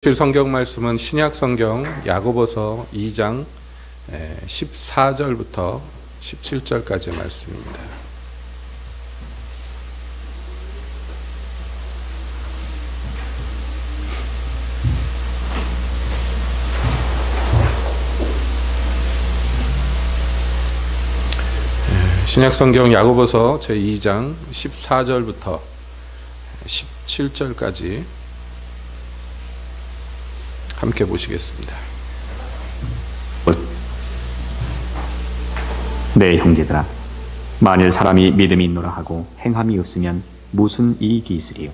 성경 말씀은 신약 성경 야고보서 2장 14절부터 17절까지의 말씀입니다. 신약 성경 야고보서 제2장 14절부터 17절까지 함께 보시겠습니다. 네, 형제들아, 만일 사람이 믿음이 있노라 하고 행함이 없으면 무슨 이익이 있으리요?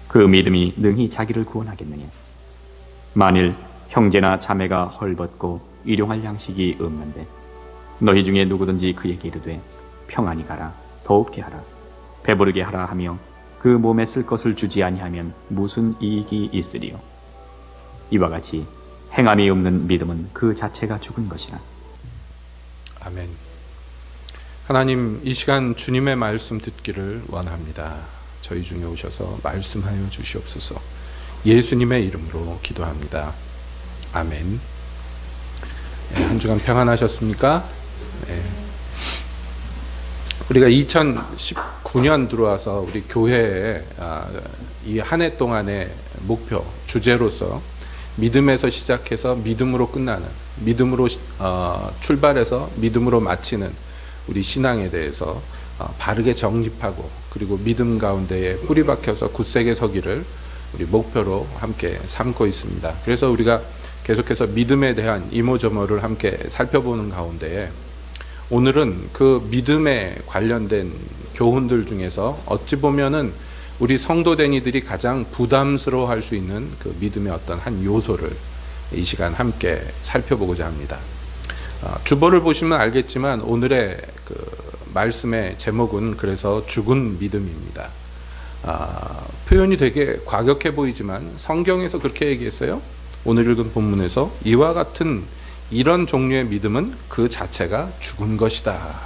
그 믿음이 능히 자기를 구원하겠느냐? 만일 형제나 자매가 헐벗고 일용할 양식이 없는데 너희 중에 누구든지 그에게 이르되 평안히 가라, 더웁게 하라, 배부르게 하라 하며 그 몸에 쓸 것을 주지 아니하면 무슨 이익이 있으리요? 이와 같이 행함이 없는 믿음은 그 자체가 죽은 것이라. 아멘. 하나님, 이 시간 주님의 말씀 듣기를 원합니다. 저희 중에 오셔서 말씀하여 주시옵소서. 예수님의 이름으로 기도합니다. 아멘. 한 주간 평안하셨습니까? 우리가 2019년 들어와서 우리 교회에 이 한 해 동안의 목표, 주제로서 믿음에서 시작해서 믿음으로 끝나는, 믿음으로 출발해서 믿음으로 마치는 우리 신앙에 대해서 바르게 정립하고, 그리고 믿음 가운데에 뿌리 박혀서 굳세게 서기를 우리 목표로 함께 삼고 있습니다. 그래서 우리가 계속해서 믿음에 대한 이모저모를 함께 살펴보는 가운데에 오늘은 그 믿음에 관련된 교훈들 중에서 어찌 보면은 우리 성도된 이들이 가장 부담스러워할 수 있는 그 믿음의 어떤 한 요소를 이 시간 함께 살펴보고자 합니다. 주보를 보시면 알겠지만 오늘의 그 말씀의 제목은 그래서 죽은 믿음입니다. 표현이 되게 과격해 보이지만 성경에서 그렇게 얘기했어요. 오늘 읽은 본문에서 이와 같은 이런 종류의 믿음은 그 자체가 죽은 것이다,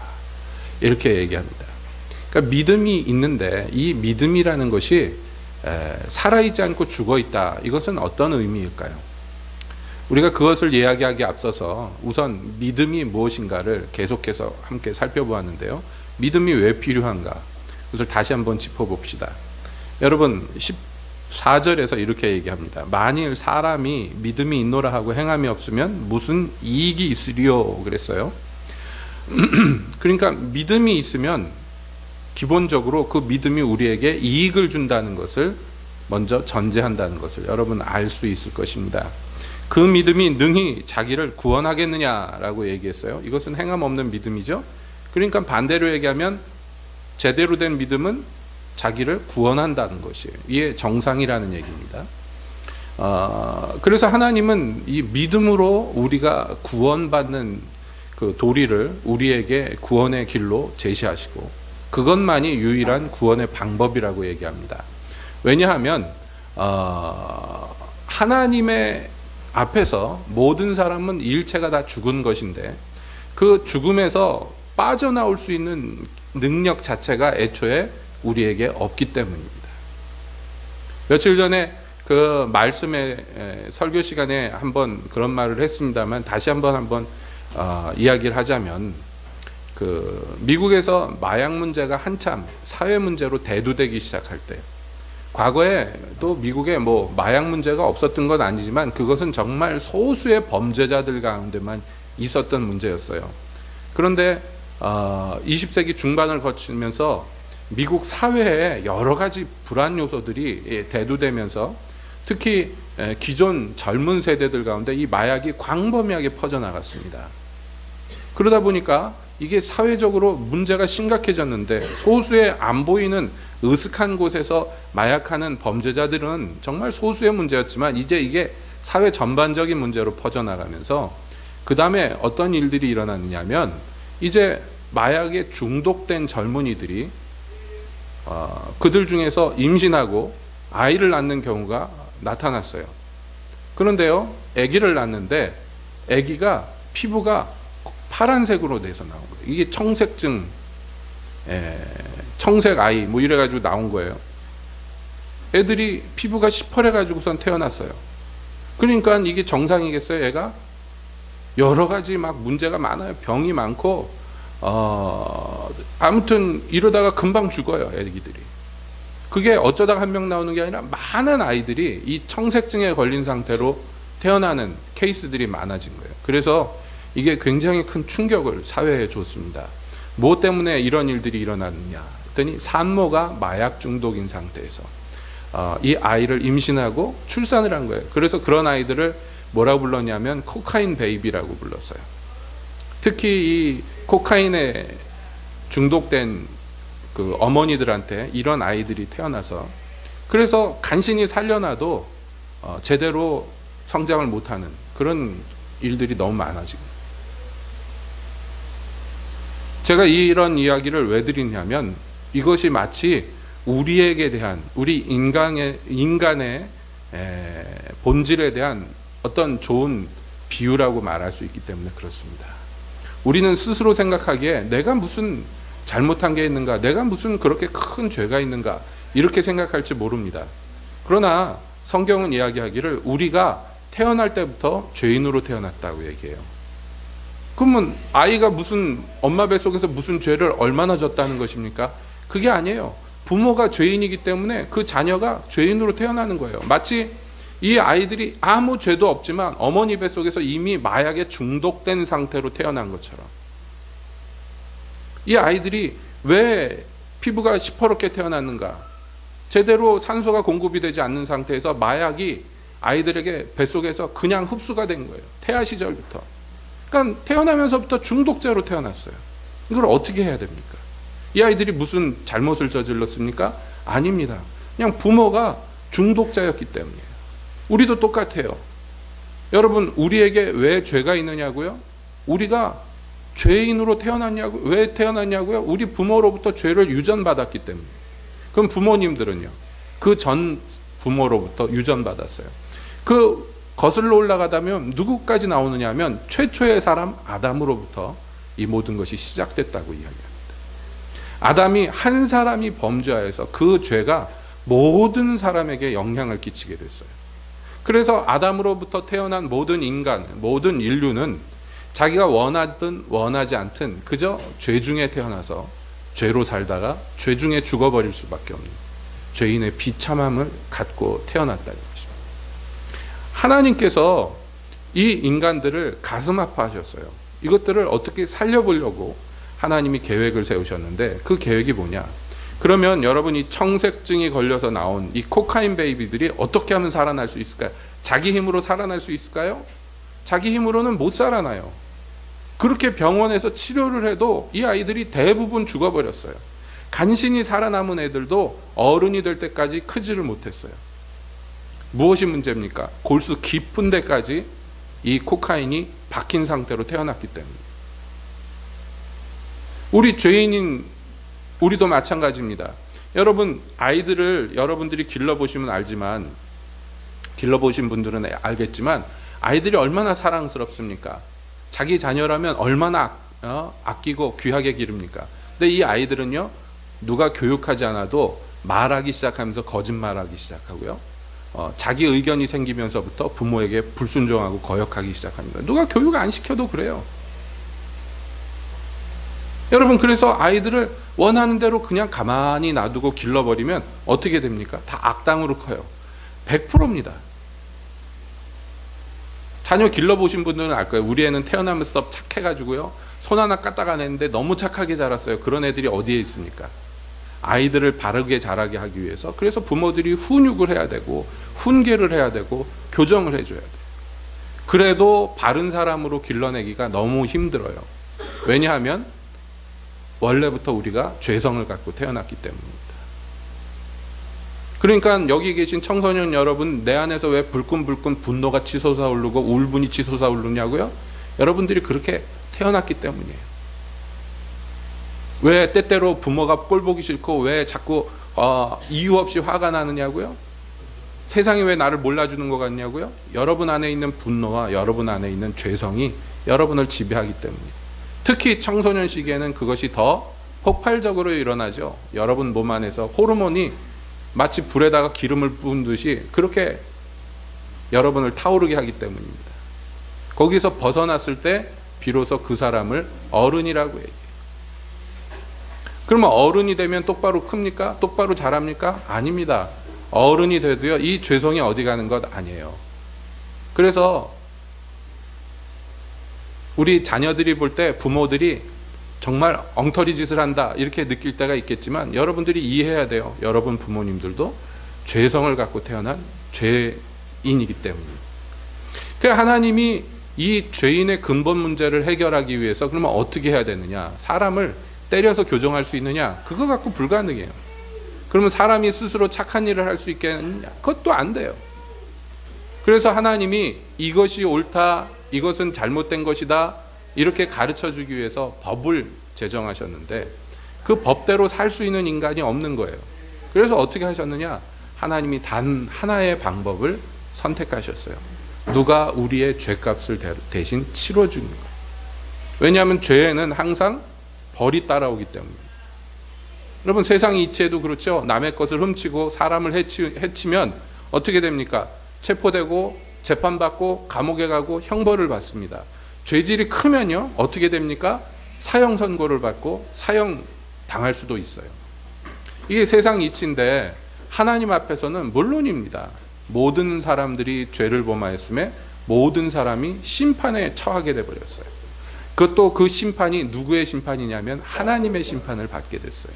이렇게 얘기합니다. 그러니까 믿음이 있는데 이 믿음이라는 것이 살아있지 않고 죽어있다, 이것은 어떤 의미일까요? 우리가 그것을 이야기하기에 앞서서 우선 믿음이 무엇인가를 계속해서 함께 살펴보았는데요. 믿음이 왜 필요한가? 그것을 다시 한번 짚어봅시다. 여러분, 14절에서 이렇게 얘기합니다. 만일 사람이 믿음이 있노라 하고 행함이 없으면 무슨 이익이 있으리요? 그랬어요. 그러니까 믿음이 있으면 기본적으로 그 믿음이 우리에게 이익을 준다는 것을 먼저 전제한다는 것을 여러분 알 수 있을 것입니다. 그 믿음이 능히 자기를 구원하겠느냐라고 얘기했어요. 이것은 행함 없는 믿음이죠. 그러니까 반대로 얘기하면 제대로 된 믿음은 자기를 구원한다는 것이에요. 이게 정상이라는 얘기입니다. 그래서 하나님은 이 믿음으로 우리가 구원받는 그 도리를 우리에게 구원의 길로 제시하시고, 그것만이 유일한 구원의 방법이라고 얘기합니다. 왜냐하면 하나님의 앞에서 모든 사람은 일체가 다 죽은 것인데 그 죽음에서 빠져나올 수 있는 능력 자체가 애초에 우리에게 없기 때문입니다. 며칠 전에 그 말씀의 설교 시간에 한번 그런 말을 했습니다만 다시 한번 이야기를 하자면, 그 미국에서 마약 문제가 한참 사회 문제로 대두되기 시작할 때, 과거에 또 미국에 뭐 마약 문제가 없었던 건 아니지만 그것은 정말 소수의 범죄자들 가운데만 있었던 문제였어요. 그런데 20세기 중반을 거치면서 미국 사회에 여러 가지 불안 요소들이 대두되면서 특히 기존 젊은 세대들 가운데 이 마약이 광범위하게 퍼져나갔습니다. 그러다 보니까 이게 사회적으로 문제가 심각해졌는데 소수의 안 보이는 으슥한 곳에서 마약하는 범죄자들은 정말 소수의 문제였지만 이제 이게 사회 전반적인 문제로 퍼져나가면서 그 다음에 어떤 일들이 일어났냐면 이제 마약에 중독된 젊은이들이 그들 중에서 임신하고 아이를 낳는 경우가 나타났어요. 그런데요, 아기를 낳는데 아기가 피부가 파란색으로 돼서 나온 거예요. 이게 청색증, 청색 아이 뭐 이래가지고 나온 거예요. 애들이 피부가 시퍼래 가지고선 태어났어요. 그러니까 이게 정상이겠어요, 얘가? 여러 가지 막 문제가 많아요. 병이 많고, 아무튼 이러다가 금방 죽어요, 애기들이. 그게 어쩌다가 한 명 나오는 게 아니라 많은 아이들이 이 청색증에 걸린 상태로 태어나는 케이스들이 많아진 거예요. 그래서 이게 굉장히 큰 충격을 사회에 줬습니다. 뭐 때문에 이런 일들이 일어났느냐 했더니 산모가 마약 중독인 상태에서 이 아이를 임신하고 출산을 한 거예요. 그래서 그런 아이들을 뭐라고 불렀냐면 코카인 베이비라고 불렀어요. 특히 이 코카인에 중독된 그 어머니들한테 이런 아이들이 태어나서, 그래서 간신히 살려놔도 제대로 성장을 못하는 그런 일들이 너무 많아지고. 제가 이런 이야기를 왜 드리냐면 이것이 마치 우리에게 대한, 우리 인간의 본질에 대한 어떤 좋은 비유라고 말할 수 있기 때문에 그렇습니다. 우리는 스스로 생각하기에 내가 무슨 잘못한 게 있는가, 내가 무슨 그렇게 큰 죄가 있는가, 이렇게 생각할지 모릅니다. 그러나 성경은 이야기하기를 우리가 태어날 때부터 죄인으로 태어났다고 얘기해요. 그러면 아이가 무슨 엄마 뱃속에서 무슨 죄를 얼마나 졌다는 것입니까? 그게 아니에요. 부모가 죄인이기 때문에 그 자녀가 죄인으로 태어나는 거예요. 마치 이 아이들이 아무 죄도 없지만 어머니 뱃속에서 이미 마약에 중독된 상태로 태어난 것처럼, 이 아이들이 왜 피부가 시퍼렇게 태어났는가? 제대로 산소가 공급이 되지 않는 상태에서 마약이 아이들에게 뱃속에서 그냥 흡수가 된 거예요. 태아 시절부터. 그러니까 태어나면서부터 중독자로 태어났어요. 이걸 어떻게 해야 됩니까? 이 아이들이 무슨 잘못을 저질렀습니까? 아닙니다. 그냥 부모가 중독자였기 때문이에요. 우리도 똑같아요. 여러분, 우리에게 왜 죄가 있느냐고요? 우리가 죄인으로 태어났냐고, 왜 태어났냐고요? 우리 부모로부터 죄를 유전받았기 때문에. 그럼 부모님들은요, 그 전 부모로부터 유전받았어요. 그 거슬러 올라가다면 누구까지 나오느냐 하면 최초의 사람 아담으로부터 이 모든 것이 시작됐다고 이야기합니다. 아담이 한 사람이 범죄하여서 그 죄가 모든 사람에게 영향을 끼치게 됐어요. 그래서 아담으로부터 태어난 모든 인간, 모든 인류는 자기가 원하든 원하지 않든 그저 죄 중에 태어나서 죄로 살다가 죄 중에 죽어버릴 수밖에 없는 죄인의 비참함을 갖고 태어났다는 것입니다. 하나님께서 이 인간들을 가슴 아파하셨어요. 이것들을 어떻게 살려보려고 하나님이 계획을 세우셨는데, 그 계획이 뭐냐? 그러면 여러분, 이 청색증이 걸려서 나온 이 코카인 베이비들이 어떻게 하면 살아날 수 있을까요? 자기 힘으로 살아날 수 있을까요? 자기 힘으로는 못 살아나요. 그렇게 병원에서 치료를 해도 이 아이들이 대부분 죽어버렸어요. 간신히 살아남은 애들도 어른이 될 때까지 크지를 못했어요. 무엇이 문제입니까? 골수 깊은 데까지 이 코카인이 박힌 상태로 태어났기 때문에. 우리 죄인인 우리도 마찬가지입니다. 여러분, 아이들을 여러분들이 길러보시면 알지만, 길러보신 분들은 알겠지만 아이들이 얼마나 사랑스럽습니까? 자기 자녀라면 얼마나 아끼고 귀하게 기릅니까? 근데 이 아이들은요, 누가 교육하지 않아도 말하기 시작하면서 거짓말하기 시작하고요, 자기 의견이 생기면서부터 부모에게 불순종하고 거역하기 시작합니다. 누가 교육 안 시켜도 그래요. 여러분, 그래서 아이들을 원하는 대로 그냥 가만히 놔두고 길러버리면 어떻게 됩니까? 다 악당으로 커요. 100%입니다. 자녀 길러보신 분들은 알 거예요. 우리 애는 태어나면서 착해가지고요, 손 하나 까딱 안 했는데 너무 착하게 자랐어요. 그런 애들이 어디에 있습니까? 아이들을 바르게 자라게 하기 위해서, 그래서 부모들이 훈육을 해야 되고 훈계를 해야 되고 교정을 해줘야 돼요. 그래도 바른 사람으로 길러내기가 너무 힘들어요. 왜냐하면 원래부터 우리가 죄성을 갖고 태어났기 때문입니다. 그러니까 여기 계신 청소년 여러분, 내 안에서 왜 불끈불끈 분노가 치솟아오르고 울분이 치솟아오르냐고요? 여러분들이 그렇게 태어났기 때문이에요. 왜 때때로 부모가 꼴 보기 싫고 왜 자꾸 이유 없이 화가 나느냐고요? 세상이 왜 나를 몰라주는 것 같냐고요? 여러분 안에 있는 분노와 여러분 안에 있는 죄성이 여러분을 지배하기 때문이에요. 특히 청소년 시기에는 그것이 더 폭발적으로 일어나죠. 여러분 몸 안에서 호르몬이 마치 불에다가 기름을 부은 듯이 그렇게 여러분을 타오르게 하기 때문입니다. 거기서 벗어났을 때 비로소 그 사람을 어른이라고 얘기해요. 그러면 어른이 되면 똑바로 큽니까? 똑바로 자랍니까? 아닙니다. 어른이 돼도요, 이 죄성이 어디 가는 것 아니에요. 그래서 우리 자녀들이 볼 때 부모들이 정말 엉터리 짓을 한다 이렇게 느낄 때가 있겠지만, 여러분들이 이해해야 돼요. 여러분 부모님들도 죄성을 갖고 태어난 죄인이기 때문입니다. 그러니까 하나님이 이 죄인의 근본 문제를 해결하기 위해서 그러면 어떻게 해야 되느냐? 사람을 때려서 교정할 수 있느냐? 그거 갖고 불가능해요. 그러면 사람이 스스로 착한 일을 할 수 있겠느냐? 그것도 안 돼요. 그래서 하나님이 이것이 옳다, 이것은 잘못된 것이다 이렇게 가르쳐 주기 위해서 법을 제정하셨는데, 그 법대로 살 수 있는 인간이 없는 거예요. 그래서 어떻게 하셨느냐? 하나님이 단 하나의 방법을 선택하셨어요. 누가 우리의 죄값을 대신 치러주는 거예요. 왜냐하면 죄에는 항상 벌이 따라오기 때문입니다. 여러분, 세상 이치에도 그렇죠. 남의 것을 훔치고 사람을 해치면 어떻게 됩니까? 체포되고 재판받고 감옥에 가고 형벌을 받습니다. 죄질이 크면요 어떻게 됩니까? 사형 선고를 받고 사형 당할 수도 있어요. 이게 세상 이치인데, 하나님 앞에서는 물론입니다. 모든 사람들이 죄를 범하였음에 모든 사람이 심판에 처하게 되어버렸어요. 그것도 그 심판이 누구의 심판이냐면 하나님의 심판을 받게 됐어요.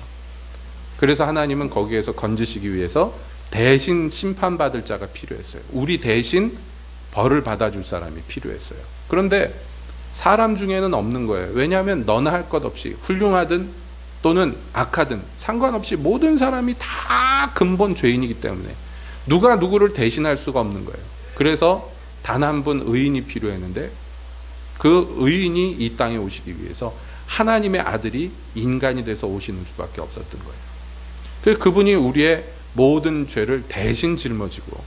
그래서 하나님은 거기에서 건지시기 위해서 대신 심판받을 자가 필요했어요. 우리 대신 벌을 받아줄 사람이 필요했어요. 그런데 사람 중에는 없는 거예요. 왜냐하면 너나 할 것 없이 훌륭하든 또는 악하든 상관없이 모든 사람이 다 근본 죄인이기 때문에 누가 누구를 대신할 수가 없는 거예요. 그래서 단 한 분 의인이 필요했는데, 그 의인이 이 땅에 오시기 위해서 하나님의 아들이 인간이 돼서 오시는 수밖에 없었던 거예요. 그래서 그분이 우리의 모든 죄를 대신 짊어지고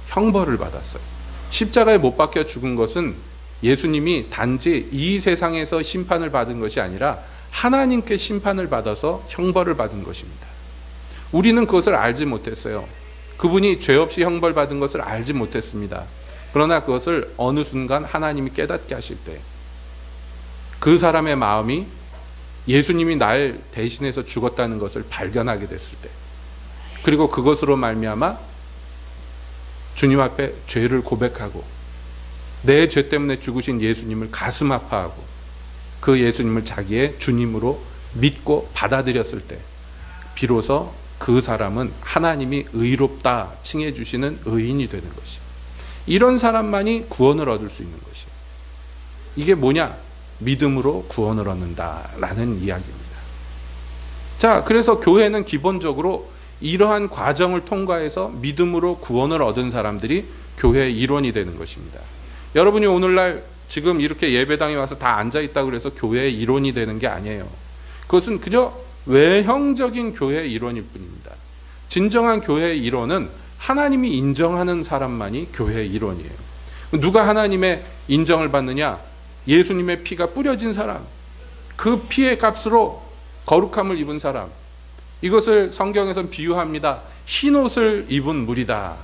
형벌을 받았어요. 십자가에 못 박혀 죽은 것은 예수님이 단지 이 세상에서 심판을 받은 것이 아니라 하나님께 심판을 받아서 형벌을 받은 것입니다. 우리는 그것을 알지 못했어요. 그분이 죄 없이 형벌 받은 것을 알지 못했습니다. 그러나 그것을 어느 순간 하나님이 깨닫게 하실 때, 그 사람의 마음이 예수님이 날 대신해서 죽었다는 것을 발견하게 됐을 때, 그리고 그것으로 말미암아 주님 앞에 죄를 고백하고 내 죄 때문에 죽으신 예수님을 가슴 아파하고 그 예수님을 자기의 주님으로 믿고 받아들였을 때, 비로소 그 사람은 하나님이 의롭다 칭해 주시는 의인이 되는 것이, 이런 사람만이 구원을 얻을 수 있는 것이, 이게 뭐냐? 믿음으로 구원을 얻는다라는 이야기입니다. 자, 그래서 교회는 기본적으로 이러한 과정을 통과해서 믿음으로 구원을 얻은 사람들이 교회의 일원이 되는 것입니다. 여러분이 오늘날 지금 이렇게 예배당에 와서 다 앉아있다고 해서 교회의 일원이 되는 게 아니에요. 그것은 그저 외형적인 교회의 일원일 뿐입니다. 진정한 교회의 일원은 하나님이 인정하는 사람만이 교회의 일원이에요. 누가 하나님의 인정을 받느냐? 예수님의 피가 뿌려진 사람, 그 피의 값으로 거룩함을 입은 사람, 이것을 성경에서는 비유합니다. 흰 옷을 입은 물이다.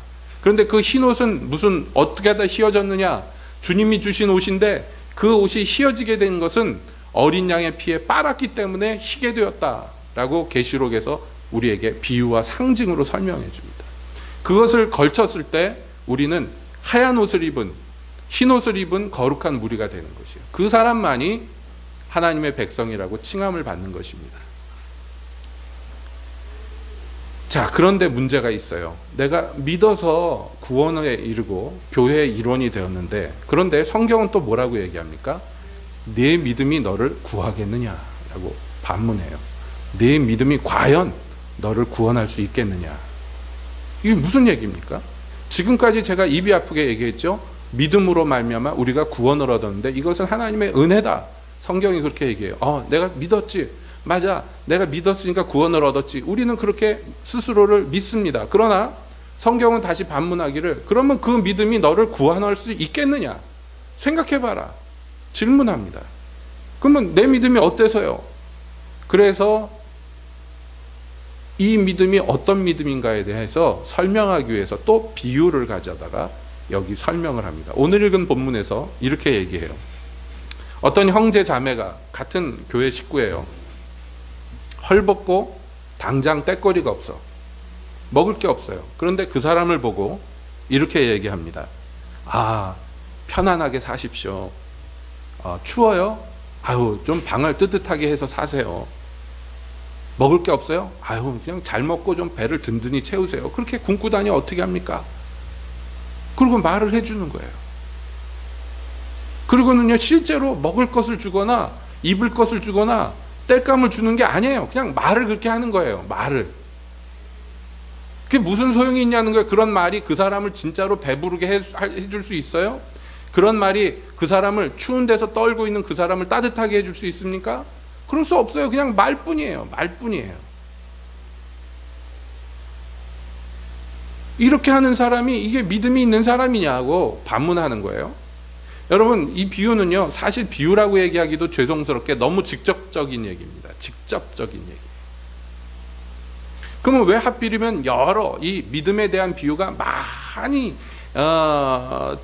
그런데 그 흰 옷은 무슨 어떻게 하다 휘어졌느냐? 주님이 주신 옷인데 그 옷이 휘어지게 된 것은 어린 양의 피에 빨았기 때문에 희게 되었다라고 계시록에서 우리에게 비유와 상징으로 설명해 줍니다. 그것을 걸쳤을 때 우리는 하얀 옷을 입은, 흰 옷을 입은 거룩한 무리가 되는 것이에요. 그 사람만이 하나님의 백성이라고 칭함을 받는 것입니다. 자, 그런데 문제가 있어요. 내가 믿어서 구원에 이르고 교회의 일원이 되었는데, 그런데 성경은 또 뭐라고 얘기합니까? 네 믿음이 너를 구하겠느냐라고 반문해요. 네 믿음이 과연 너를 구원할 수 있겠느냐? 이게 무슨 얘기입니까? 지금까지 제가 입이 아프게 얘기했죠. 믿음으로 말미암아 우리가 구원을 얻었는데 이것은 하나님의 은혜다. 성경이 그렇게 얘기해요. 내가 믿었지. 맞아. 내가 믿었으니까 구원을 얻었지. 우리는 그렇게 스스로를 믿습니다. 그러나 성경은 다시 반문하기를, 그러면 그 믿음이 너를 구원할 수 있겠느냐? 생각해봐라. 질문합니다. 그러면 내 믿음이 어때서요? 그래서 이 믿음이 어떤 믿음인가에 대해서 설명하기 위해서 또 비유를 가져다가 여기 설명을 합니다. 오늘 읽은 본문에서 이렇게 얘기해요. 어떤 형제 자매가 같은 교회 식구예요. 헐벗고 당장 떼거리가 없어. 먹을 게 없어요. 그런데 그 사람을 보고 이렇게 얘기합니다. 아, 편안하게 사십시오. 추워요? 아유, 좀 방을 뜨뜻하게 해서 사세요. 먹을 게 없어요? 아유, 그냥 잘 먹고 좀 배를 든든히 채우세요. 그렇게 굶고 다니 어떻게 합니까? 그리고 말을 해주는 거예요. 그리고는요, 실제로 먹을 것을 주거나 입을 것을 주거나 땔감을 주는 게 아니에요. 그냥 말을 그렇게 하는 거예요. 말을. 그게 무슨 소용이 있냐는 거예요. 그런 말이 그 사람을 진짜로 배부르게 해줄 수 있어요? 그런 말이 그 사람을 추운 데서 떨고 있는 그 사람을 따뜻하게 해줄 수 있습니까? 그럴 수 없어요. 그냥 말뿐이에요. 말뿐이에요. 이렇게 하는 사람이 이게 믿음이 있는 사람이냐고 반문하는 거예요. 여러분, 이 비유는요, 사실 비유라고 얘기하기도 죄송스럽게 너무 직접적인 얘기입니다. 직접적인 얘기. 그러면 왜 하필이면 여러 이 믿음에 대한 비유가 많이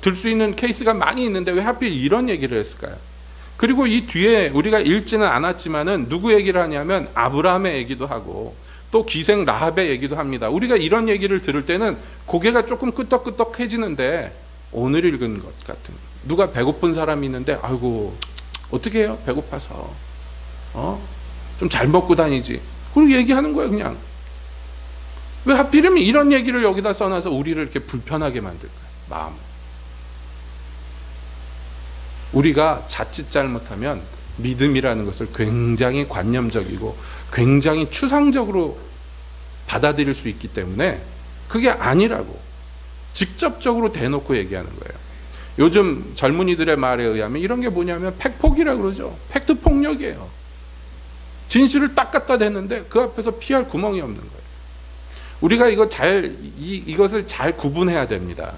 들 수 있는 케이스가 많이 있는데 왜 하필 이런 얘기를 했을까요? 그리고 이 뒤에 우리가 읽지는 않았지만은 누구 얘기를 하냐면 아브라함의 얘기도 하고 또 기생 라합의 얘기도 합니다. 우리가 이런 얘기를 들을 때는 고개가 조금 끄덕끄덕해지는데 오늘 읽은 것 같은, 누가 배고픈 사람이 있는데 아이고 어떻게 해요? 배고파서 좀 잘 먹고 다니지. 그리고 얘기하는 거예요. 그냥. 왜 하필이면 이런 얘기를 여기다 써놔서 우리를 이렇게 불편하게 만들까요? 마음. 우리가 자칫 잘못하면 믿음이라는 것을 굉장히 관념적이고 굉장히 추상적으로 받아들일 수 있기 때문에 그게 아니라고 직접적으로 대놓고 얘기하는 거예요. 요즘 젊은이들의 말에 의하면 이런 게 뭐냐면 팩폭이라고 그러죠. 팩트 폭력이에요. 진실을 딱 갖다 대는데 그 앞에서 피할 구멍이 없는 거예요. 우리가 이것을 잘 구분해야 됩니다.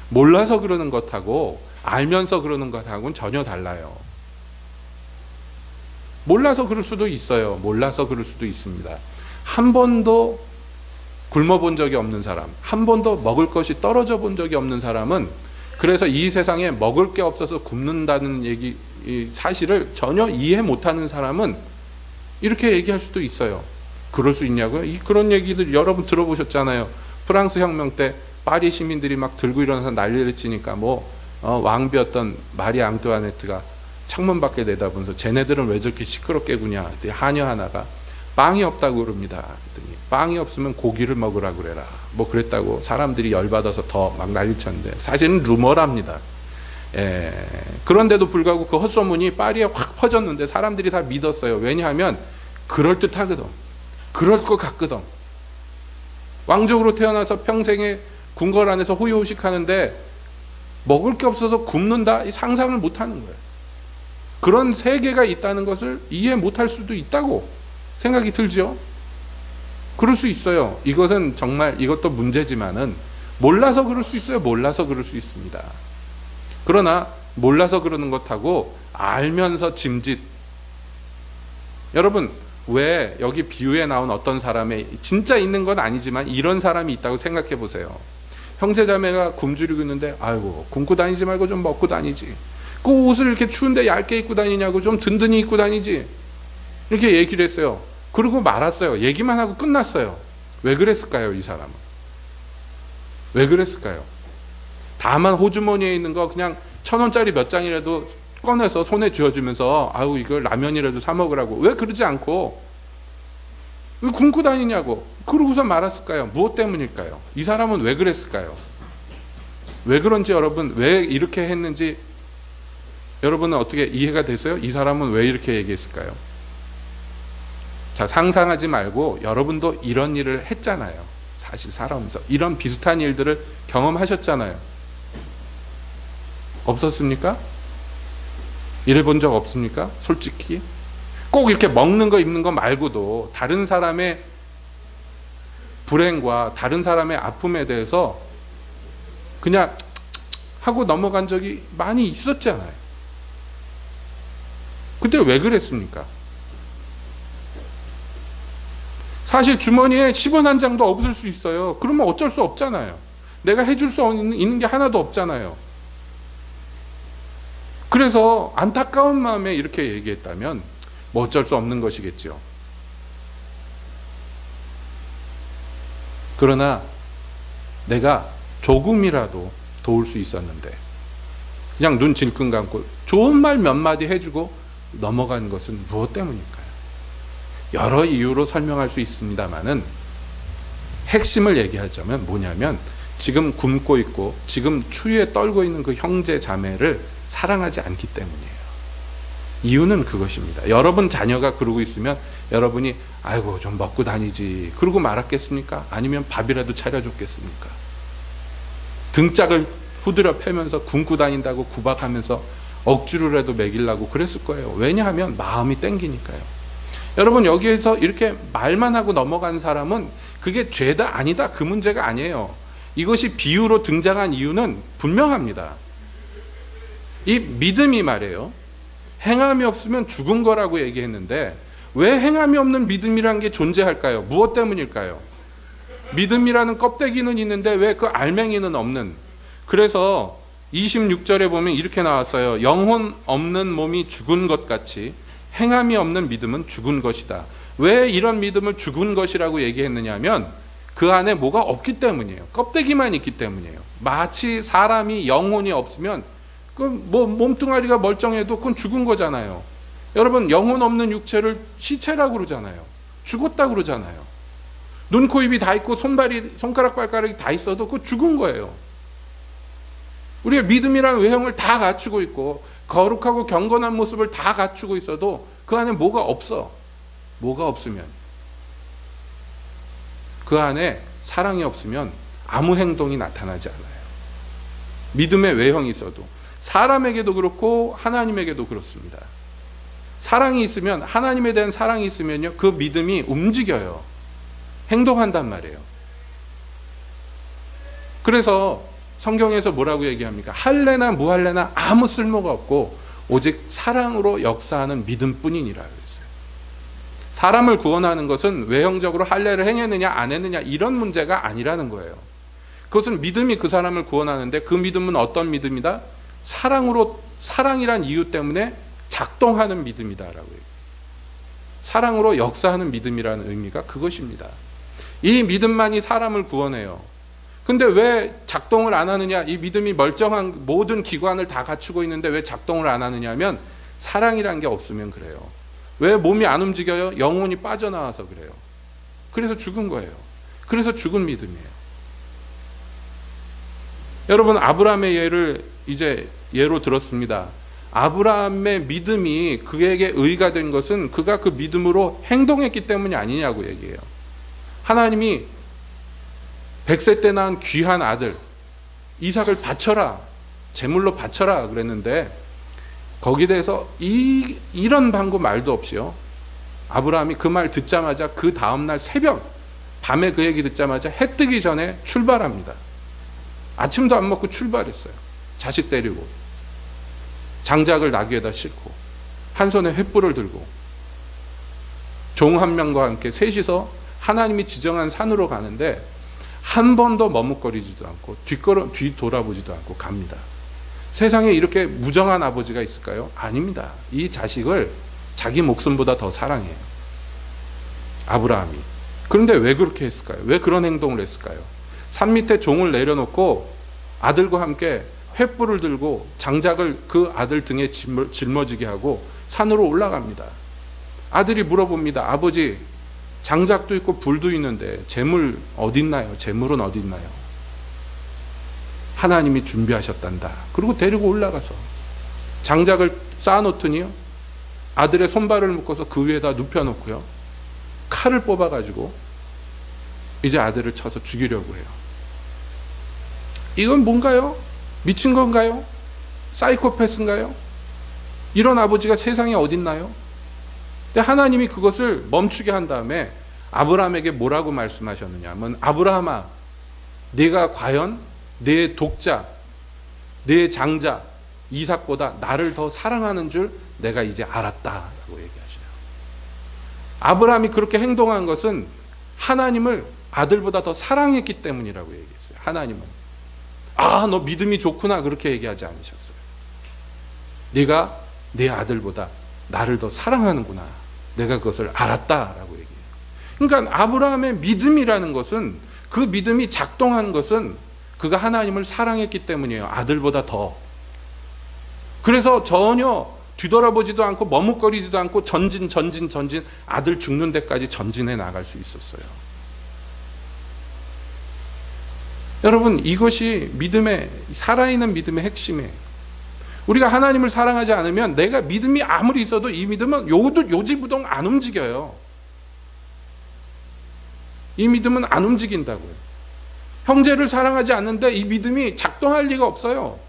몰라서 그러는 것하고 알면서 그러는 것하고는 전혀 달라요. 몰라서 그럴 수도 있어요. 몰라서 그럴 수도 있습니다. 한 번도 굶어본 적이 없는 사람, 한 번도 먹을 것이 떨어져 본 적이 없는 사람은 그래서 이 세상에 먹을 게 없어서 굶는다는 이 사실을 전혀 이해 못하는 사람은 이렇게 얘기할 수도 있어요. 그럴 수 있냐고요? 그런 얘기들 여러분 들어보셨잖아요. 프랑스 혁명 때 파리 시민들이 막 들고 일어나서 난리를 치니까 왕비였던 마리 앙뚜아네트가 창문 밖에 내다보면서 쟤네들은 왜 저렇게 시끄럽게 구냐. 하녀 하나가 빵이 없다고 그럽니다. 그랬더니 빵이 없으면 고기를 먹으라 그래라. 그랬다고 사람들이 열받아서 더 막 난리쳤는데 사실은 루머랍니다. 그런데도 불구하고 그 헛소문이 파리에 확 퍼졌는데 사람들이 다 믿었어요. 왜냐하면 그럴듯하거든. 그럴 것 같거든. 왕족으로 태어나서 평생에 궁궐 안에서 호요호식하는데 먹을 게 없어서 굶는다? 이 상상을 못하는 거예요. 그런 세계가 있다는 것을 이해 못할 수도 있다고 생각이 들죠. 그럴 수 있어요. 이것은 정말 이것도 문제지만은 몰라서 그럴 수 있어요. 몰라서 그럴 수 있습니다. 그러나 몰라서 그러는 것하고 알면서 짐짓. 여러분, 왜 여기 비유에 나온 어떤 사람의 진짜 있는 건 아니지만 이런 사람이 있다고 생각해 보세요. 형제자매가 굶주리고 있는데 아이고 굶고 다니지 말고 좀 먹고 다니지. 그 옷을 이렇게 추운데 얇게 입고 다니냐고 좀 든든히 입고 다니지. 이렇게 얘기를 했어요. 그리고 말았어요. 얘기만 하고 끝났어요. 왜 그랬을까요? 이 사람은. 왜 그랬을까요? 다만 호주머니에 있는 거 그냥 1,000원짜리 몇 장이라도 꺼내서 손에 쥐어주면서 아유 이거 라면이라도 사 먹으라고 왜 그러지 않고 왜 굶고 다니냐고 그러고서 말았을까요? 무엇 때문일까요? 이 사람은 왜 그랬을까요? 왜 그런지 여러분 왜 이렇게 했는지 여러분은 어떻게 이해가 되세요? 이 사람은 왜 이렇게 얘기했을까요? 자, 상상하지 말고 여러분도 이런 일을 했잖아요. 사실 살아오면서 이런 비슷한 일들을 경험하셨잖아요. 없었습니까? 이래 본 적 없습니까? 솔직히 꼭 이렇게 먹는 거 입는 거 말고도 다른 사람의 불행과 다른 사람의 아픔에 대해서 그냥 하고 넘어간 적이 많이 있었잖아요. 그때 왜 그랬습니까? 사실 주머니에 10원 한 장도 없을 수 있어요. 그러면 어쩔 수 없잖아요. 내가 해줄 수 있는 게 하나도 없잖아요. 그래서 안타까운 마음에 이렇게 얘기했다면 뭐 어쩔 수 없는 것이겠죠. 그러나 내가 조금이라도 도울 수 있었는데 그냥 눈 질끈 감고 좋은 말 몇 마디 해주고 넘어간 것은 무엇 때문일까요? 여러 이유로 설명할 수 있습니다만은 핵심을 얘기하자면 뭐냐면 지금 굶고 있고 지금 추위에 떨고 있는 그 형제 자매를 사랑하지 않기 때문이에요. 이유는 그것입니다. 여러분 자녀가 그러고 있으면 여러분이 아이고 좀 먹고 다니지 그러고 말았겠습니까? 아니면 밥이라도 차려줬겠습니까? 등짝을 후드려 패면서 굶고 다닌다고 구박하면서 억지로라도 먹이려고 그랬을 거예요. 왜냐하면 마음이 땡기니까요. 여러분 여기에서 이렇게 말만 하고 넘어간 사람은 그게 죄다 아니다 그 문제가 아니에요. 이것이 비유로 등장한 이유는 분명합니다. 이 믿음이 말이에요. 행함이 없으면 죽은 거라고 얘기했는데 왜 행함이 없는 믿음이라는 게 존재할까요? 무엇 때문일까요? 믿음이라는 껍데기는 있는데 왜 그 알맹이는 없는. 그래서 26절에 보면 이렇게 나왔어요. 영혼 없는 몸이 죽은 것 같이 행함이 없는 믿음은 죽은 것이다. 왜 이런 믿음을 죽은 것이라고 얘기했느냐 하면 그 안에 뭐가 없기 때문이에요. 껍데기만 있기 때문이에요. 마치 사람이 영혼이 없으면 그 뭐 몸뚱아리가 멀쩡해도 그건 죽은 거잖아요. 여러분 영혼 없는 육체를 시체라고 그러잖아요. 죽었다고 그러잖아요. 눈, 코, 입이 다 있고 손가락, 발가락이 다 있어도 그거 죽은 거예요. 우리가 믿음이라는 외형을 다 갖추고 있고 거룩하고 경건한 모습을 다 갖추고 있어도 그 안에 뭐가 없어. 뭐가 없으면 그 안에 사랑이 없으면 아무 행동이 나타나지 않아요. 믿음의 외형이 있어도 사람에게도 그렇고 하나님에게도 그렇습니다. 사랑이 있으면 하나님에 대한 사랑이 있으면요 그 믿음이 움직여요. 행동한단 말이에요. 그래서 성경에서 뭐라고 얘기합니까? 할례나 무할례나 아무 쓸모가 없고 오직 사랑으로 역사하는 믿음뿐이니라 그랬어요. 사람을 구원하는 것은 외형적으로 할례를 행했느냐 안 했느냐 이런 문제가 아니라는 거예요. 그것은 믿음이 그 사람을 구원하는데 그 믿음은 어떤 믿음이다? 사랑이란 이유 때문에 작동하는 믿음이다라고 얘기해요. 사랑으로 역사하는 믿음이라는 의미가 그것입니다. 이 믿음만이 사람을 구원해요. 근데 왜 작동을 안 하느냐? 이 믿음이 멀쩡한 모든 기관을 다 갖추고 있는데 왜 작동을 안 하느냐 하면 사랑이란 게 없으면 그래요. 왜 몸이 안 움직여요? 영혼이 빠져나와서 그래요. 그래서 죽은 거예요. 그래서 죽은 믿음이에요. 여러분 아브라함의 예를 이제 예로 들었습니다. 아브라함의 믿음이 그에게 의가 된 것은 그가 그 믿음으로 행동했기 때문이 아니냐고 얘기해요. 하나님이 100세 때 낳은 귀한 아들 이삭을 바쳐라, 제물로 바쳐라 그랬는데 거기에 대해서 이런 방구 말도 없이요. 아브라함이 그 말 듣자마자 그 다음날 새벽 밤에 그 얘기 듣자마자 해 뜨기 전에 출발합니다. 아침도 안 먹고 출발했어요. 자식 데리고 장작을 나귀에다 싣고 한 손에 횃불을 들고 종 한 명과 함께 셋이서 하나님이 지정한 산으로 가는데 한 번도 머뭇거리지도 않고 뒤돌아보지도 않고 갑니다. 세상에 이렇게 무정한 아버지가 있을까요? 아닙니다. 이 자식을 자기 목숨보다 더 사랑해요. 아브라함이. 그런데 왜 그렇게 했을까요? 왜 그런 행동을 했을까요? 산 밑에 종을 내려놓고 아들과 함께 횃불을 들고 장작을 그 아들 등에 짊어지게 하고 산으로 올라갑니다. 아들이 물어봅니다. 아버지, 장작도 있고 불도 있는데 재물 어딨나요? 재물은 어딨나요? 하나님이 준비하셨단다. 그리고 데리고 올라가서 장작을 쌓아놓더니요, 아들의 손발을 묶어서 그 위에다 눕혀놓고요, 칼을 뽑아가지고 이제 아들을 쳐서 죽이려고 해요. 이건 뭔가요? 미친 건가요? 사이코패스인가요? 이런 아버지가 세상에 어딨나요? 근데 하나님이 그것을 멈추게 한 다음에 아브라함에게 뭐라고 말씀하셨느냐 하면, 아브라함아, 네가 과연 내 독자, 내 장자 이삭보다 나를 더 사랑하는 줄 내가 이제 알았다라고 얘기하셔요. 아브라함이 그렇게 행동한 것은 하나님을 아들보다 더 사랑했기 때문이라고 얘기했어요. 하나님은 아, 너 믿음이 좋구나 그렇게 얘기하지 않으셨어요. 네가 내 아들보다 나를 더 사랑하는구나, 내가 그것을 알았다라고 얘기해요. 그러니까 아브라함의 믿음이라는 것은, 그 믿음이 작동한 것은 그가 하나님을 사랑했기 때문이에요. 아들보다 더. 그래서 전혀 뒤돌아보지도 않고 머뭇거리지도 않고 전진 아들 죽는 데까지 전진해 나갈 수 있었어요. 여러분, 이것이 믿음의, 살아있는 믿음의 핵심이에요. 우리가 하나님을 사랑하지 않으면 내가 믿음이 아무리 있어도 이 믿음은 요지부동 안 움직여요. 이 믿음은 안 움직인다고요. 형제를 사랑하지 않는데 이 믿음이 작동할 리가 없어요.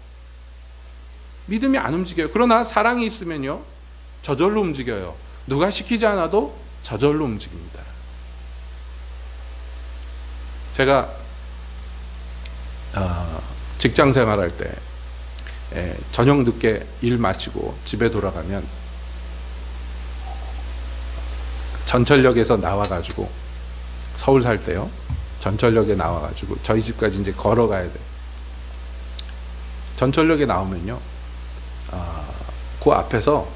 믿음이 안 움직여요. 그러나 사랑이 있으면요, 저절로 움직여요. 누가 시키지 않아도 저절로 움직입니다. 제가 직장 생활할 때 저녁 늦게 일 마치고 집에 돌아가면 전철역에서 나와가지고, 서울 살 때요, 전철역에 나와가지고 저희 집까지 이제 걸어가야 돼요. 전철역에 나오면요, 그 앞에서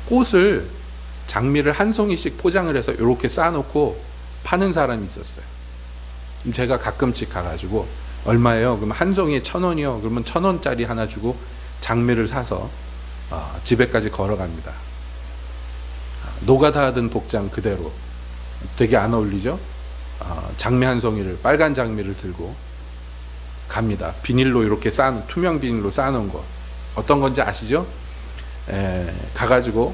꽃을, 장미를 한 송이씩 포장을 해서 이렇게 쌓아놓고 파는 사람이 있었어요. 제가 가끔씩 가가지고 얼마예요? 그러면 한 송이에 1,000원이요. 그러면 1,000원짜리 하나 주고 장미를 사서 집에까지 걸어갑니다. 노가다 하던 복장 그대로. 되게 안 어울리죠? 장미 한 송이를, 빨간 장미를 들고 갑니다. 비닐로 이렇게 투명 비닐로 쌓아놓은 거. 어떤 건지 아시죠? 가가지고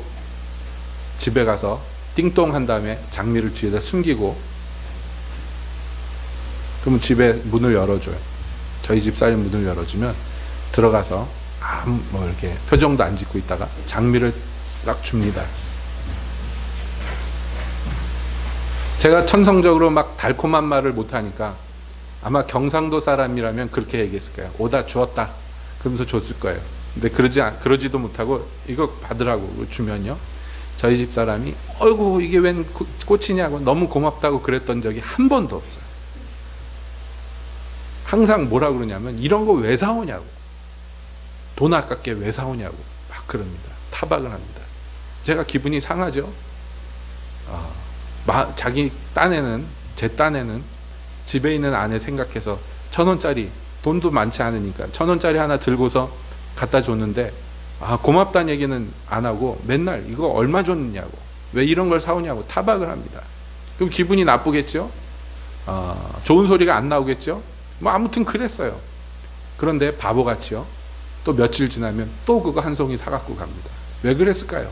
집에 가서 띵동 한 다음에 장미를 뒤에다 숨기고, 그러면 집에 문을 열어줘요. 저희 집사람이 문을 열어주면 들어가서 뭐 이렇게 표정도 안 짓고 있다가 장미를 딱 줍니다. 제가 천성적으로 막 달콤한 말을 못하니까 아마 경상도 사람이라면 그렇게 얘기했을 거예요. 오다 주었다 그러면서 줬을 거예요. 근데 그러지도 못하고 이거 받으라고 주면요, 저희 집사람이 어이구 이게 웬 꽃이냐고 너무 고맙다고 그랬던 적이 한 번도 없어요. 항상 뭐라 그러냐면, 이런 거 왜 사오냐고, 돈 아깝게 왜 사오냐고 막 그럽니다. 타박을 합니다. 제가 기분이 상하죠. 자기 딴에는, 제 딴에는 집에 있는 아내 생각해서 1,000원짜리, 돈도 많지 않으니까 1,000원짜리 하나 들고서 갖다 줬는데, 고맙다는 얘기는 안 하고 맨날 이거 얼마 줬느냐고, 왜 이런 걸 사오냐고 타박을 합니다. 그럼 기분이 나쁘겠죠? 좋은 소리가 안 나오겠죠? 뭐 아무튼 그랬어요. 그런데 바보같이요, 또 며칠 지나면 또 그거 한 송이 사갖고 갑니다. 왜 그랬을까요?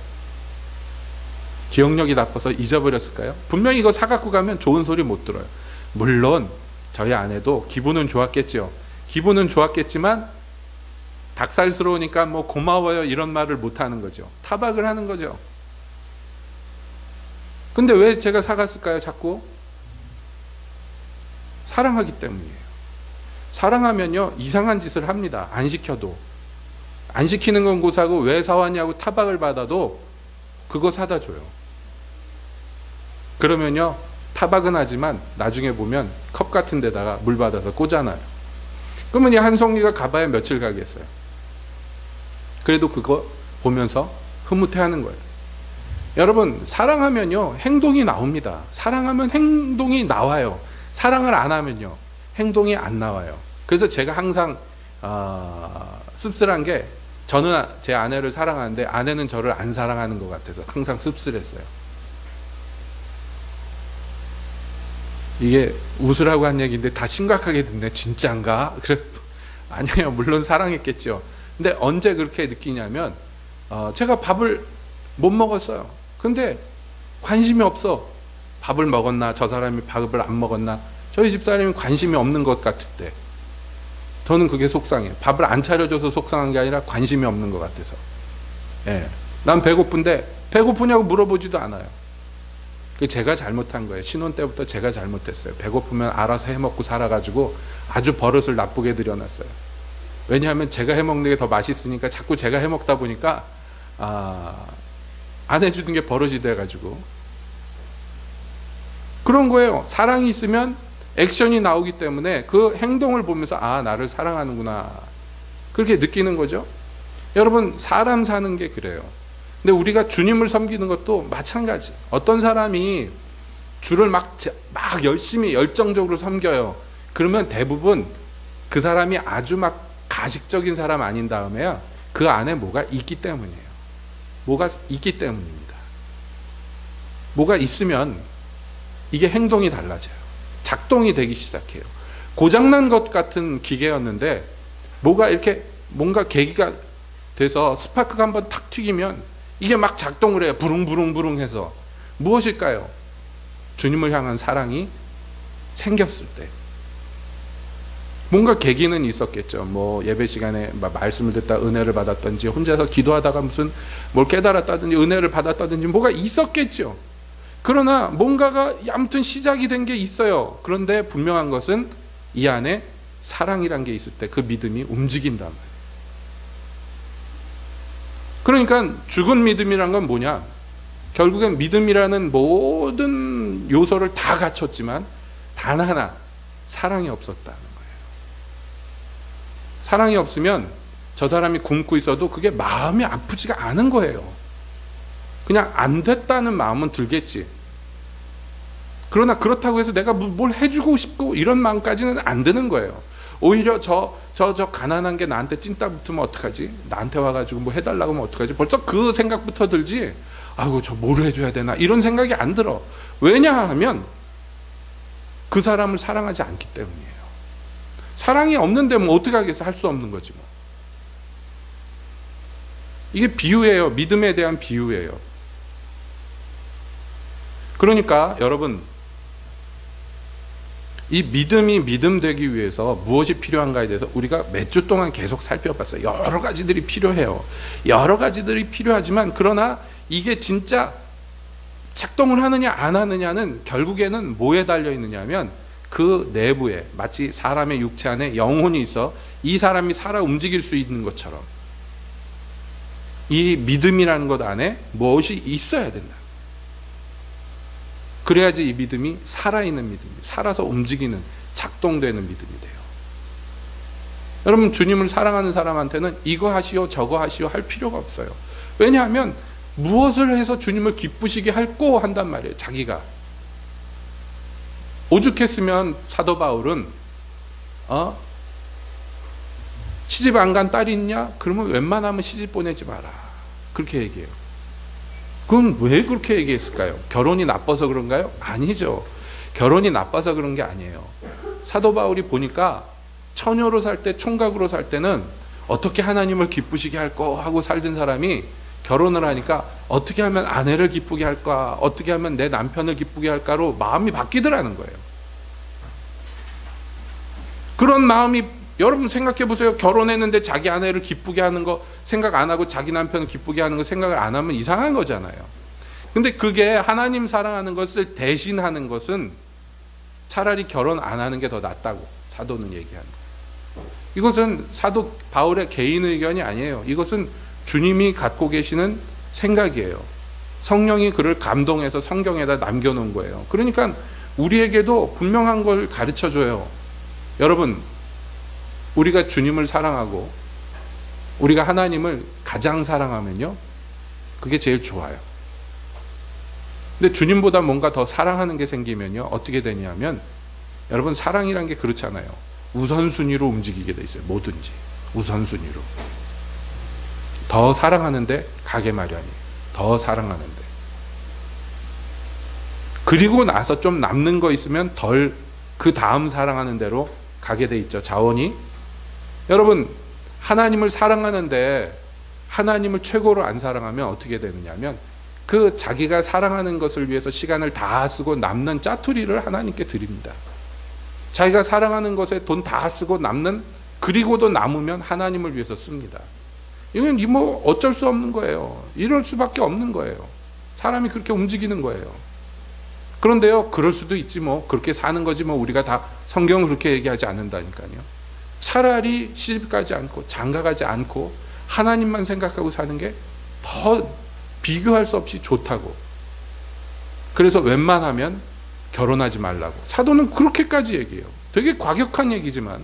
기억력이 나빠서 잊어버렸을까요? 분명히 이거 사갖고 가면 좋은 소리 못 들어요. 물론 저희 아내도 기분은 좋았겠죠. 기분은 좋았겠지만 닭살스러우니까 뭐 고마워요 이런 말을 못 하는 거죠. 타박을 하는 거죠. 근데 왜 제가 사갔을까요? 자꾸 사랑하기 때문이에요. 사랑하면요, 이상한 짓을 합니다. 안 시켜도. 안 시키는 건 고사고 왜 사왔냐고 타박을 받아도 그거 사다 줘요. 그러면요, 타박은 하지만 나중에 보면 컵 같은 데다가 물 받아서 꽂아놔요. 그러면 이 한 송이가 가봐야 며칠 가겠어요. 그래도 그거 보면서 흐뭇해하는 거예요. 여러분, 사랑하면요 행동이 나옵니다. 사랑하면 행동이 나와요. 사랑을 안 하면요 행동이 안 나와요. 그래서 제가 항상 씁쓸한 게, 저는 제 아내를 사랑하는데 아내는 저를 안 사랑하는 것 같아서 항상 씁쓸했어요. 이게 웃으라고 한 얘기인데 다 심각하게 듣네. 진짠가? 그래, 아니에요. 물론 사랑했겠죠. 근데 언제 그렇게 느끼냐면, 제가 밥을 못 먹었어요. 근데 관심이 없어. 밥을 먹었나, 저 사람이 밥을 안 먹었나, 저희 집사람이 관심이 없는 것 같을 때 저는 그게 속상해요. 밥을 안 차려줘서 속상한 게 아니라 관심이 없는 것 같아서. 난 배고픈데 배고프냐고 물어보지도 않아요. 그게 제가 잘못한 거예요. 신혼 때부터 제가 잘못했어요. 배고프면 알아서 해먹고 살아가지고 아주 버릇을 나쁘게 들여놨어요. 왜냐하면 제가 해먹는 게 더 맛있으니까 자꾸 제가 해먹다 보니까 안 해주는 게 버릇이 돼가지고 그런 거예요. 사랑이 있으면 액션이 나오기 때문에 그 행동을 보면서 아, 나를 사랑하는구나, 그렇게 느끼는 거죠. 여러분, 사람 사는 게 그래요. 근데 우리가 주님을 섬기는 것도 마찬가지. 어떤 사람이 주를 막 열심히 열정적으로 섬겨요. 그러면 대부분 그 사람이 아주 막 가식적인 사람 아닌 다음에야 그 안에 뭐가 있기 때문이에요. 뭐가 있기 때문입니다. 뭐가 있으면 이게 행동이 달라져요. 작동이 되기 시작해요. 고장난 것 같은 기계였는데 뭐가 이렇게 뭔가 계기가 돼서 스파크가 한번 탁 튀기면 이게 막 작동을 해요. 부릉부릉부릉 해서. 무엇일까요? 주님을 향한 사랑이 생겼을 때 뭔가 계기는 있었겠죠. 뭐 예배 시간에 말씀을 듣다 은혜를 받았든지, 혼자서 기도하다가 무슨 뭘 깨달았다든지, 은혜를 받았다든지 뭐가 있었겠죠. 그러나 뭔가가 아무튼 시작이 된 게 있어요. 그런데 분명한 것은 이 안에 사랑이란 게 있을 때 그 믿음이 움직인단 말이에요. 그러니까 죽은 믿음이란 건 뭐냐? 결국엔 믿음이라는 모든 요소를 다 갖췄지만 단 하나, 사랑이 없었다는 거예요. 사랑이 없으면 저 사람이 굶고 있어도 그게 마음이 아프지가 않은 거예요. 그냥 안 됐다는 마음은 들겠지. 그러나 그렇다고 해서 내가 뭘 해주고 싶고 이런 마음까지는 안 드는 거예요. 오히려 저 가난한 게 나한테 찐따 붙으면 어떡하지? 나한테 와가지고 뭐 해달라고 하면 어떡하지? 벌써 그 생각부터 들지. 아이고, 저 뭘 해줘야 되나? 이런 생각이 안 들어. 왜냐하면 그 사람을 사랑하지 않기 때문이에요. 사랑이 없는데 뭐 어떻게 하겠어? 할 수 없는 거지 뭐. 이게 비유예요. 믿음에 대한 비유예요. 그러니까 여러분, 이 믿음이 믿음 되기 위해서 무엇이 필요한가에 대해서 우리가 몇 주 동안 계속 살펴봤어요. 여러 가지들이 필요해요. 여러 가지들이 필요하지만 그러나 이게 진짜 작동을 하느냐 안 하느냐는 결국에는 뭐에 달려 있느냐 하면 그 내부에, 마치 사람의 육체 안에 영혼이 있어 이 사람이 살아 움직일 수 있는 것처럼 이 믿음이라는 것 안에 무엇이 있어야 된다. 그래야지 이 믿음이 살아있는 믿음이, 살아서 움직이는, 작동되는 믿음이 돼요. 여러분, 주님을 사랑하는 사람한테는 이거 하시오 저거 하시오 할 필요가 없어요. 왜냐하면 무엇을 해서 주님을 기쁘시게 할꼬 한단 말이에요. 자기가 오죽했으면 사도 바울은 시집 안 간 딸이 있냐? 그러면 웬만하면 시집 보내지 마라, 그렇게 얘기해요. 그건 왜 그렇게 얘기했을까요? 결혼이 나빠서 그런가요? 아니죠. 결혼이 나빠서 그런 게 아니에요. 사도 바울이 보니까 처녀로 살 때, 총각으로 살 때는 어떻게 하나님을 기쁘시게 할까 하고 살던 사람이 결혼을 하니까 어떻게 하면 아내를 기쁘게 할까, 어떻게 하면 내 남편을 기쁘게 할까로 마음이 바뀌더라는 거예요. 그런 마음이, 여러분 생각해 보세요. 결혼했는데 자기 아내를 기쁘게 하는 거 생각 안 하고 자기 남편을 기쁘게 하는 거 생각을 안 하면 이상한 거잖아요. 근데 그게 하나님 사랑하는 것을 대신하는 것은 차라리 결혼 안 하는 게 더 낫다고 사도는 얘기하는 거예요. 이것은 사도 바울의 개인 의견이 아니에요. 이것은 주님이 갖고 계시는 생각이에요. 성령이 그를 감동해서 성경에다 남겨놓은 거예요. 그러니까 우리에게도 분명한 걸 가르쳐줘요. 여러분, 우리가 주님을 사랑하고 우리가 하나님을 가장 사랑하면요, 그게 제일 좋아요. 근데 주님보다 뭔가 더 사랑하는 게 생기면요, 어떻게 되냐면, 여러분, 사랑이란 게 그렇잖아요. 우선순위로 움직이게 돼 있어요. 뭐든지 우선순위로. 더 사랑하는데 가게 마련이에요. 더 사랑하는데. 그리고 나서 좀 남는 거 있으면 덜, 그 다음 사랑하는 대로 가게 돼 있죠. 자원이. 여러분, 하나님을 사랑하는데 하나님을 최고로 안 사랑하면 어떻게 되느냐면, 그 자기가 사랑하는 것을 위해서 시간을 다 쓰고 남는 짜투리를 하나님께 드립니다. 자기가 사랑하는 것에 돈 다 쓰고 남는, 그리고도 남으면 하나님을 위해서 씁니다. 이건 뭐 어쩔 수 없는 거예요. 이럴 수밖에 없는 거예요. 사람이 그렇게 움직이는 거예요. 그런데요, 그럴 수도 있지 뭐, 그렇게 사는 거지 뭐, 우리가 다 성경은 그렇게 얘기하지 않는다니까요. 차라리 시집가지 않고 장가가지 않고 하나님만 생각하고 사는 게 더 비교할 수 없이 좋다고. 그래서 웬만하면 결혼하지 말라고. 사도는 그렇게까지 얘기해요. 되게 과격한 얘기지만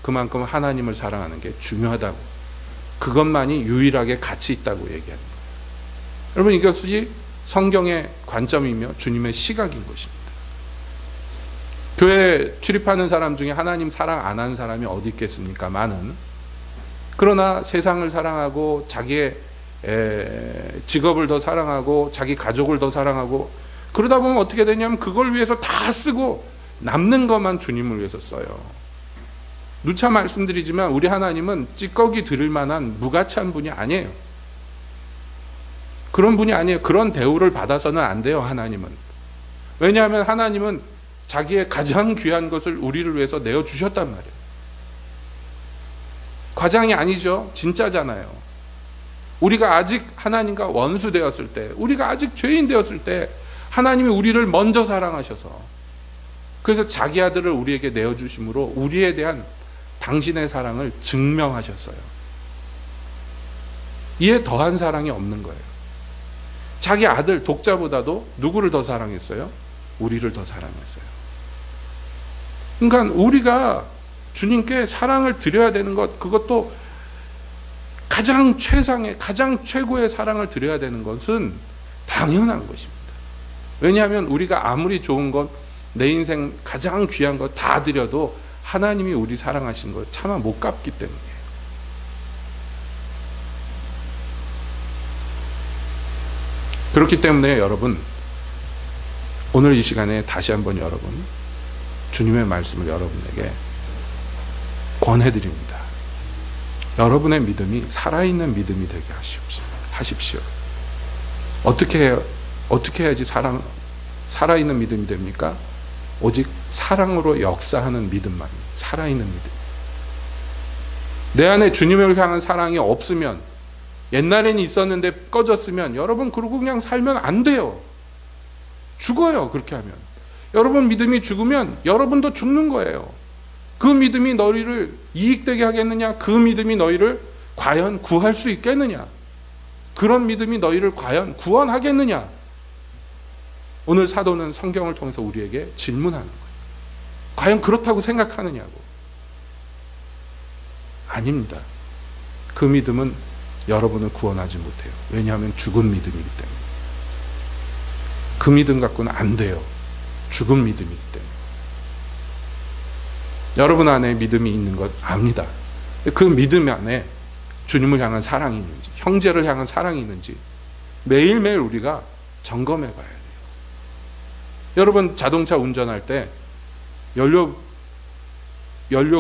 그만큼 하나님을 사랑하는 게 중요하다고, 그것만이 유일하게 가치 있다고 얘기하는 거예요. 여러분, 이것이 성경의 관점이며 주님의 시각인 것입니다. 교회 출입하는 사람 중에 하나님 사랑 안 하는 사람이 어디 있겠습니까? 많은. 그러나 세상을 사랑하고 자기의 직업을 더 사랑하고 자기 가족을 더 사랑하고 그러다 보면 어떻게 되냐면 그걸 위해서 다 쓰고 남는 것만 주님을 위해서 써요. 누차 말씀드리지만 우리 하나님은 찌꺼기 드릴 만한 무가치한 분이 아니에요. 그런 분이 아니에요. 그런 대우를 받아서는 안 돼요, 하나님은. 왜냐하면 하나님은 자기의 가장 귀한 것을 우리를 위해서 내어주셨단 말이에요. 과장이 아니죠. 진짜잖아요. 우리가 아직 하나님과 원수 되었을 때, 우리가 아직 죄인 되었을 때 하나님이 우리를 먼저 사랑하셔서 그래서 자기 아들을 우리에게 내어주심으로 우리에 대한 당신의 사랑을 증명하셨어요. 이에 더한 사랑이 없는 거예요. 자기 아들 독자보다도 누구를 더 사랑했어요? 우리를 더 사랑했어요. 그러니까 우리가 주님께 사랑을 드려야 되는 것, 그것도 가장 최상의, 가장 최고의 사랑을 드려야 되는 것은 당연한 것입니다. 왜냐하면 우리가 아무리 좋은 것, 내 인생 가장 귀한 것 다 드려도 하나님이 우리 사랑하신 걸 차마 못 갚기 때문이에요. 그렇기 때문에 여러분, 오늘 이 시간에 다시 한번 여러분, 주님의 말씀을 여러분에게 권해드립니다. 여러분의 믿음이 살아있는 믿음이 되게 하십시오. 어떻게 해야지 살아있는 믿음이 됩니까? 오직 사랑으로 역사하는 믿음만, 살아있는 믿음. 내 안에 주님을 향한 사랑이 없으면, 옛날에는 있었는데 꺼졌으면 여러분 그러고 그냥 살면 안 돼요. 죽어요. 그렇게 하면 여러분 믿음이 죽으면 여러분도 죽는 거예요. 그 믿음이 너희를 이익되게 하겠느냐? 그 믿음이 너희를 과연 구할 수 있겠느냐? 그런 믿음이 너희를 과연 구원하겠느냐? 오늘 사도는 성경을 통해서 우리에게 질문하는 거예요. 과연 그렇다고 생각하느냐고. 아닙니다. 그 믿음은 여러분을 구원하지 못해요. 왜냐하면 죽은 믿음이기 때문에. 그 믿음 갖고는 안 돼요. 죽은 믿음이기 때문에. 여러분 안에 믿음이 있는 것 압니다. 그 믿음 안에 주님을 향한 사랑이 있는지, 형제를 향한 사랑이 있는지 매일매일 우리가 점검해 봐야 돼요. 여러분 자동차 운전할 때 연료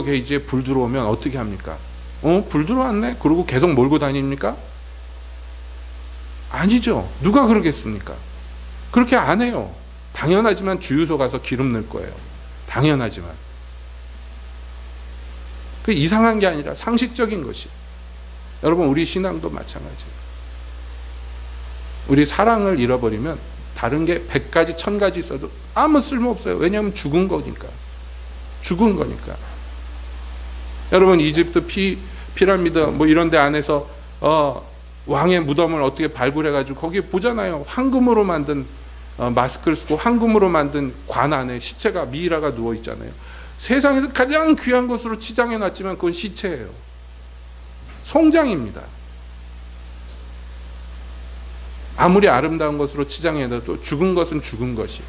게이지에 불 들어오면 어떻게 합니까? 불 들어왔네? 그러고 계속 몰고 다닙니까? 아니죠. 누가 그러겠습니까? 그렇게 안 해요. 당연하지만 주유소 가서 기름 넣을 거예요. 당연하지만. 그 이상한 게 아니라 상식적인 것이. 여러분 우리 신앙도 마찬가지예요. 우리 사랑을 잃어버리면 다른 게 100가지 1000가지 있어도 아무 쓸모없어요. 왜냐하면 죽은 거니까. 죽은 거니까. 여러분 이집트 피라미드 뭐 이런 데 안에서 왕의 무덤을 어떻게 발굴해가지고 거기 보잖아요. 황금으로 만든 마스크를 쓰고 황금으로 만든 관 안에 시체가, 미이라가 누워 있잖아요. 세상에서 가장 귀한 것으로 치장해 놨지만 그건 시체예요. 송장입니다. 아무리 아름다운 것으로 치장해 놔도 죽은 것은 죽은 것이,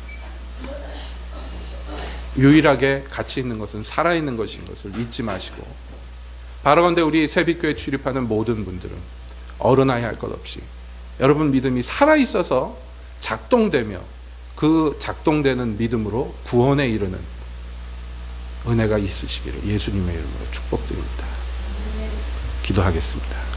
유일하게 가치 있는 것은 살아있는 것인 것을 잊지 마시고, 바라건대 우리 새빛교회 출입하는 모든 분들은 어른아이 할 것 없이 여러분 믿음이 살아있어서 작동되며 그 작동되는 믿음으로 구원에 이르는 은혜가 있으시기를 예수님의 이름으로 축복드립니다. 기도하겠습니다.